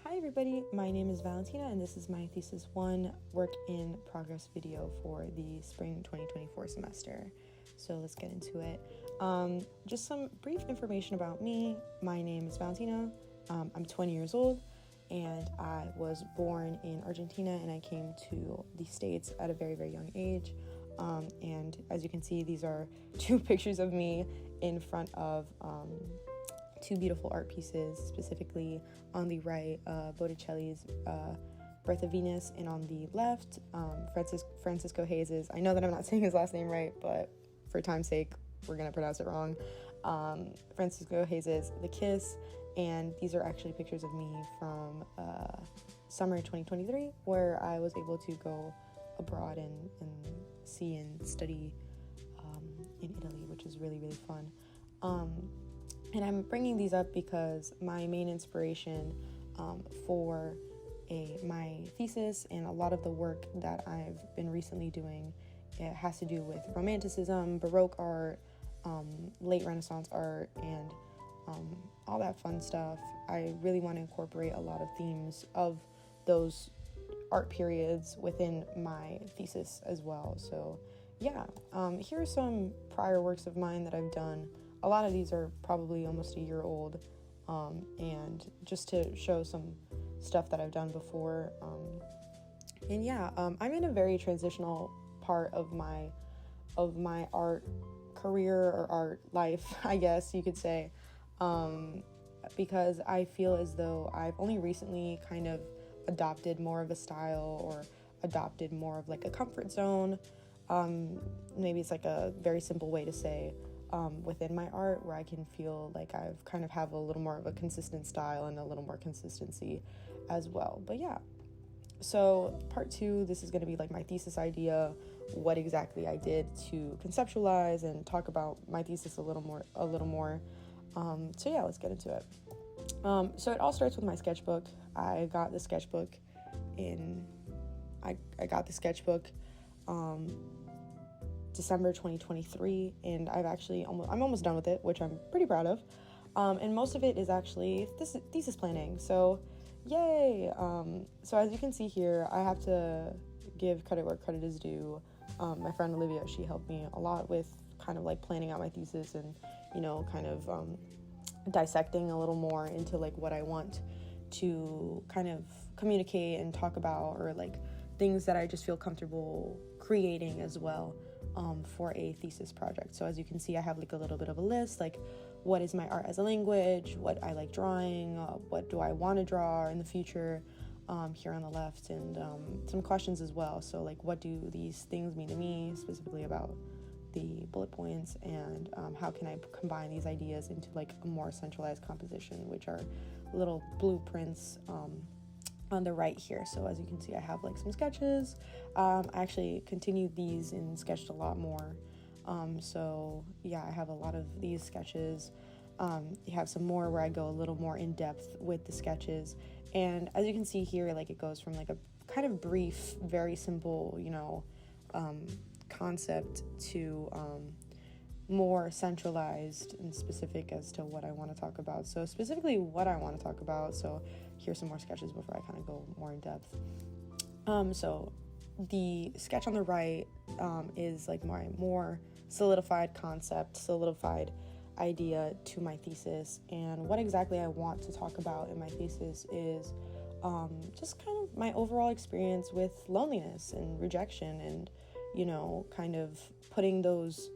Hi everybody, my name is Valentina and this is my Thesis 1 work in progress video for the spring 2024 semester. So let's get into it. Just some brief information about me. My name is Valentina. I'm 20 years old and I was born in Argentina and I came to the States at a very, very young age. And as you can see, these are two pictures of me in front of two beautiful art pieces, specifically on the right, Botticelli's Birth of Venus, and on the left, Francisco Hayes's, I know that I'm not saying his last name right, but for time's sake, we're going to pronounce it wrong, Francisco Hayes's The Kiss, and these are actually pictures of me from summer 2023, where I was able to go abroad and see and study in Italy, which is really, really fun. And I'm bringing these up because my main inspiration for my thesis and a lot of the work that I've been recently doing, it has to do with Romanticism, Baroque art, late Renaissance art, and all that fun stuff. I really want to incorporate a lot of themes of those art periods within my thesis as well. So yeah, here are some prior works of mine that I've done. A lot of these are probably almost a year old, and just to show some stuff that I've done before. And yeah, I'm in a very transitional part of my art career or art life, I guess you could say, because I feel as though I've only recently kind of adopted more of a style or adopted more of like a comfort zone. Maybe it's like a very simple way to say within my art, where I can feel like I've kind of have a little more of a consistent style and a little more consistency as well. But yeah, so part 2, this is going to be like my thesis idea, what exactly I did to conceptualize and talk about my thesis a little more. So yeah, let's get into it. So it all starts with my sketchbook. I got the sketchbook December 2023, and I'm almost done with it, which I'm pretty proud of. And most of it is actually thesis planning. So yay! So as you can see here, I have to give credit where credit is due. My friend Olivia, she helped me a lot with kind of like planning out my thesis and, kind of dissecting a little more into like what I want to kind of communicate and talk about, or like things that I just feel comfortable creating as well for a thesis project. So as you can see, I have like a little bit of a list, like what is my art as a language, what I like drawing, what do I want to draw in the future, here on the left, and some questions as well. So like, what do these things mean to me, specifically about the bullet points, and how can I combine these ideas into like a more centralized composition, which are little blueprints on the right here. So as you can see, I have like some sketches. I actually continued these and sketched a lot more. So yeah, I have a lot of these sketches. You have some more where I go a little more in depth with the sketches. And as you can see here, like it goes from like a kind of brief, very simple, concept to more centralized and specific as to what I want to talk about. So specifically what I want to talk about. So here's some more sketches before I kind of go more in depth. So the sketch on the right is like my more solidified concept, solidified idea to my thesis. And what exactly I want to talk about in my thesis is just kind of my overall experience with loneliness and rejection, and kind of putting those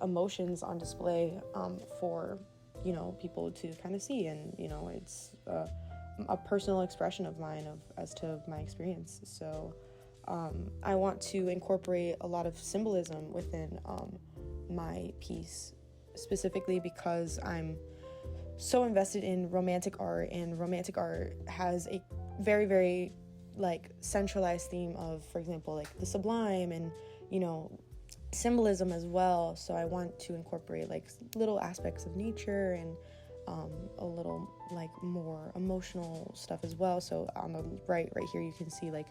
emotions on display for people to kind of see. And it's a personal expression of mine as to my experience. So I want to incorporate a lot of symbolism within my piece, specifically because I'm so invested in romantic art, and romantic art has a very, very like centralized theme of, for example, like the sublime and symbolism as well. So I want to incorporate like little aspects of nature and a little like more emotional stuff as well. So on the right here, you can see like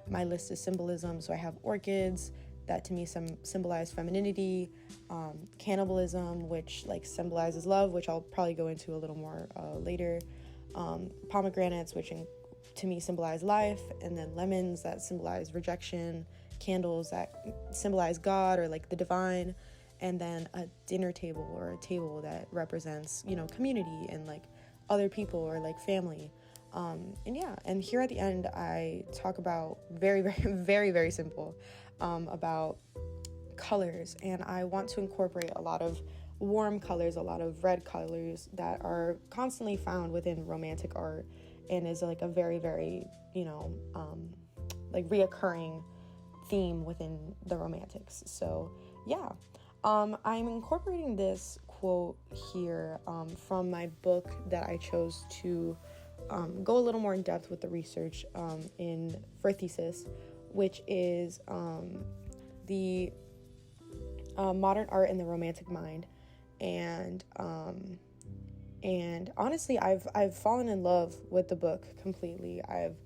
my list of symbolism. So I have orchids that to me symbolize femininity, cannibalism, which like symbolizes love, which I'll probably go into a little more later. pomegranates, which to me symbolize life, and then lemons that symbolize rejection, candles that symbolize God or like the divine, and then a dinner table or a table that represents, community and like other people or like family. And here at the end, I talk about very, very, very, very simple about colors, and I want to incorporate a lot of warm colors, a lot of red colors that are constantly found within romantic art, and is like a very, very, like reoccurring theme within the romantics. So yeah, I'm incorporating this quote here from my book that I chose to go a little more in depth with the research for Thesis, which is the Modern Art and the Romantic Mind. And honestly, I've fallen in love with the book completely. I've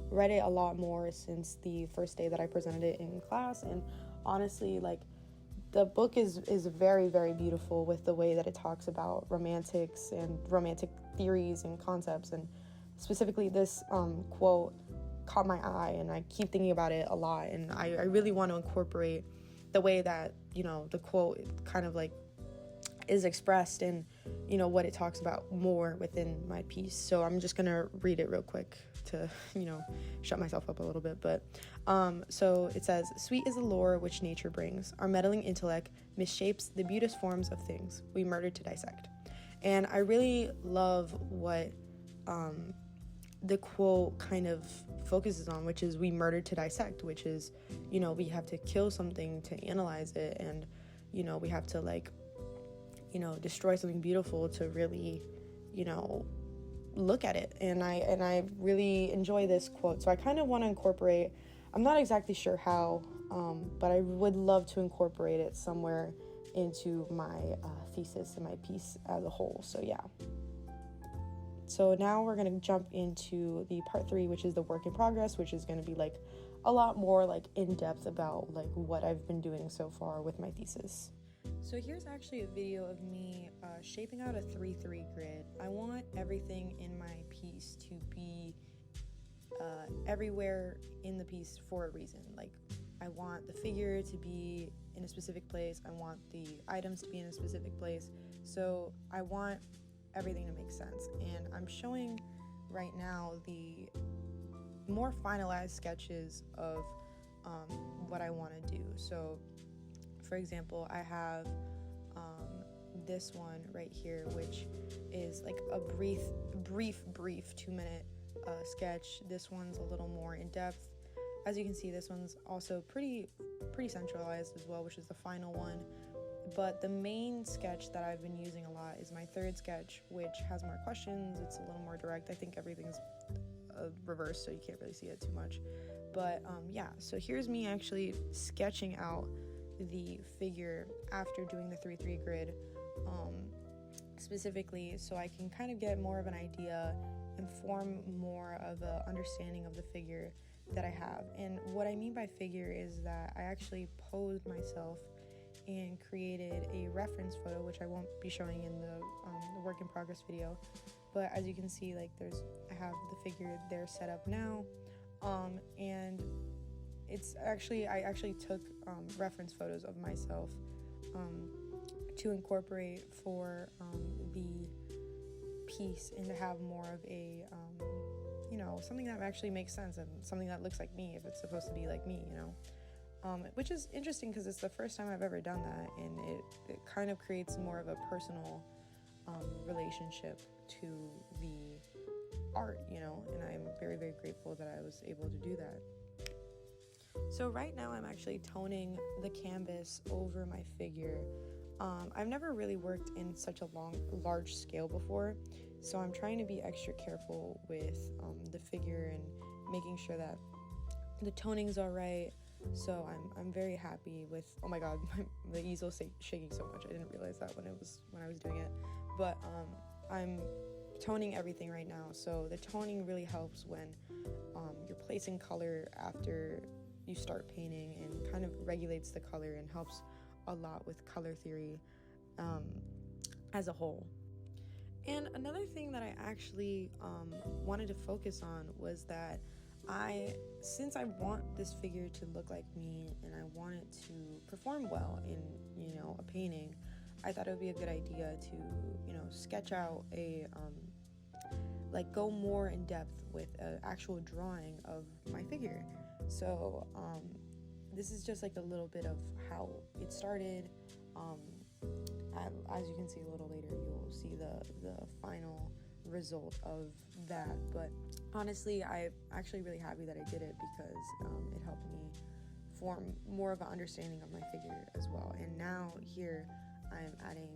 read it a lot more since the first day that I presented it in class, and honestly, like, the book is very, very beautiful with the way that it talks about romantics and romantic theories and concepts, and specifically this quote caught my eye, and I keep thinking about it a lot, and I really want to incorporate the way that, the quote kind of like is expressed and, what it talks about more within my piece. So I'm just gonna read it real quick to, shut myself up a little bit. But so it says, "Sweet is the lore which nature brings. Our meddling intellect misshapes the beauteous forms of things we murdered to dissect." And I really love what the quote kind of focuses on, which is we murdered to dissect, which is, we have to kill something to analyze it, and, we have to like, destroy something beautiful to really, look at it. And I really enjoy this quote. So I kind of want to incorporate, I'm not exactly sure how, but I would love to incorporate it somewhere into my thesis and my piece as a whole. So yeah. So now we're going to jump into the part 3, which is the work in progress, which is going to be like a lot more like in depth about like what I've been doing so far with my thesis. So here's actually a video of me shaping out a 3-3 grid. I want everything in my piece to be everywhere in the piece for a reason. Like, I want the figure to be in a specific place. I want the items to be in a specific place. So I want everything to make sense. And I'm showing right now the more finalized sketches of what I want to do. So for example, I have this one right here, which is like a brief 2-minute sketch. This one's a little more in depth. As you can see, this one's also pretty centralized as well, which is the final one. But the main sketch that I've been using a lot is my third sketch, which has more questions. It's a little more direct. I think everything's reversed, so you can't really see it too much. But yeah, so here's me actually sketching out the figure after doing the 3-3 grid, specifically so I can kind of get more of an idea and form more of an understanding of the figure that I have. And what I mean by figure is that I actually posed myself and created a reference photo, which I won't be showing in the work in progress video. But as you can see, like I have the figure there set up now, and I actually took reference photos of myself to incorporate for the piece, and to have more of a something that actually makes sense and something that looks like me if it's supposed to be like me, which is interesting because it's the first time I've ever done that, and it kind of creates more of a personal relationship to the art, and I'm very, very grateful that I was able to do that. So right now I'm actually toning the canvas over my figure. I've never really worked in such a large scale before, so I'm trying to be extra careful with the figure and making sure that the toning's all right. So I'm very happy with, oh my god, the easel's shaking so much. I didn't realize that when I was doing it. But I'm toning everything right now. So the toning really helps when you're placing color after you start painting, and kind of regulates the color and helps a lot with color theory as a whole. And another thing that I actually wanted to focus on was that since I want this figure to look like me and I want it to perform well in, you know, a painting, I thought it would be a good idea to, you know, sketch out go more in depth with an actual drawing of my figure. So this is just like a little bit of how it started. As you can see a little later, you'll see the final result of that. But honestly, I'm actually really happy that I did it because it helped me form more of an understanding of my figure as well. And now here I'm adding,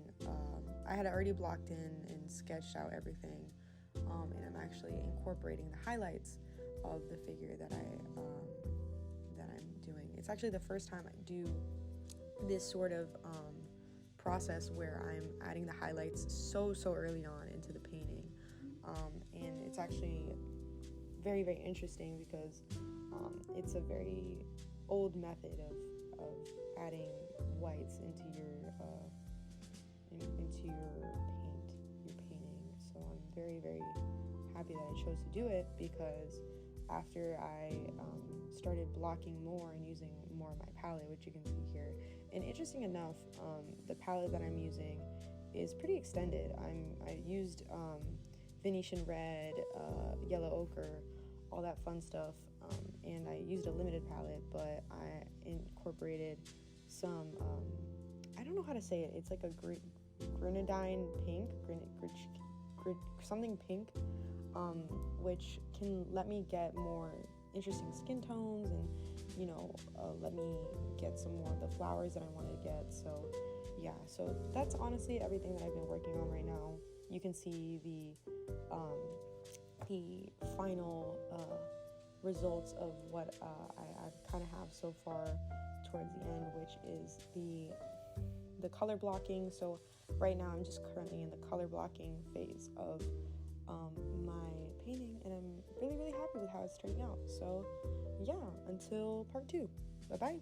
I had already blocked in and sketched out everything, and I'm actually incorporating the highlights of the figure that I'm doing. It's actually the first time I do this sort of process where I'm adding the highlights so early on into the painting, and it's actually very, very interesting because it's a very old method of adding whites into your painting. So I'm very, very happy that I chose to do it, because after I started blocking more and using more of my palette, which you can see here, and interesting enough, the palette that I'm using is pretty extended. I used Venetian red, yellow ochre, all that fun stuff, and I used a limited palette, but I incorporated some, I don't know how to say it, it's like a grenadine pink, something pink, which can let me get more interesting skin tones and, you know, let me get some more of the flowers that I wanted to get. So yeah, so that's honestly everything that I've been working on right now. You can see the final results of what I kind of have so far towards the end, which is the color blocking. So right now I'm just currently in the color blocking phase of my painting, and I'm really, really happy with how it's turning out. So yeah, until part 2. Bye bye.